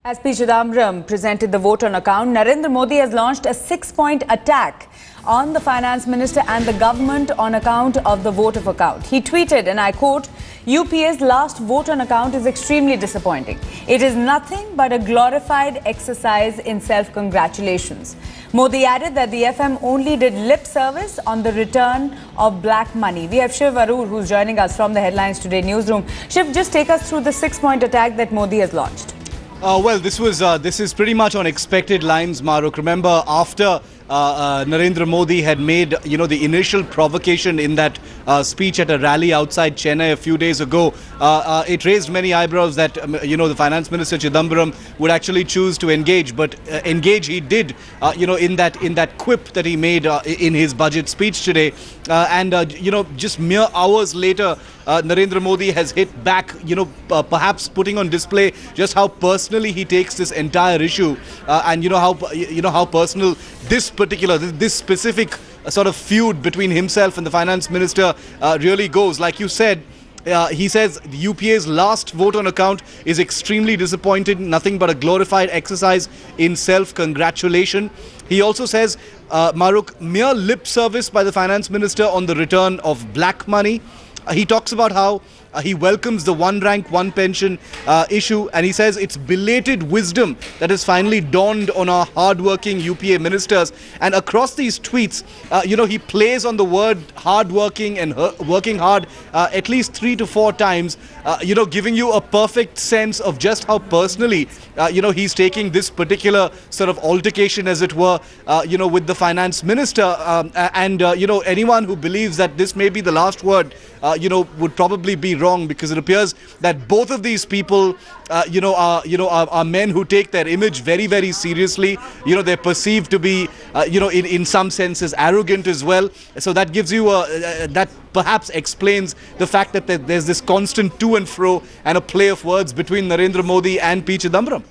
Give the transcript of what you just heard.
As P. Chidambaram presented the vote on account, Narendra Modi has launched a six-point attack on the finance minister and the government on account of the vote of account. He tweeted, and I quote, UPA's last vote on account is extremely disappointing. It is nothing but a glorified exercise in self-congratulations. Modi added that the FM only did lip service on the return of black money. We have Shiv Arur, who's joining us from the Headlines Today newsroom. Shiv, just take us through the six-point attack that Modi has launched. Well, this is pretty much on expected lines, Maruk. Remember, after Narendra Modi had made, the initial provocation in that speech at a rally outside Chennai a few days ago, it raised many eyebrows that, the Finance Minister Chidambaram would actually choose to engage. But engage he did, in that quip that he made in his budget speech today. Just mere hours later, Narendra Modi has hit back, perhaps putting on display just how personally he takes this entire issue, and how personal this specific sort of feud between himself and the finance minister really goes. Like you said, he says the UPA's last vote on account is extremely disappointing, nothing but a glorified exercise in self-congratulation. He also says, Maruk, mere lip service by the finance minister on the return of black money. He talks about how he welcomes the one rank, one pension issue, and he says it's belated wisdom that has finally dawned on our hardworking UPA ministers. And across these tweets, he plays on the word hardworking and working hard at least 3 to 4 times, giving you a perfect sense of just how personally, he's taking this particular sort of altercation, as it were, with the finance minister. Anyone who believes that this may be the last word, would probably be wrong, because it appears that both of these people, are men who take their image very, very seriously. They're perceived to be, in some senses arrogant as well. So that gives you that perhaps explains the fact that there's this constant to and fro and a play of words between Narendra Modi and P. Chidambaram.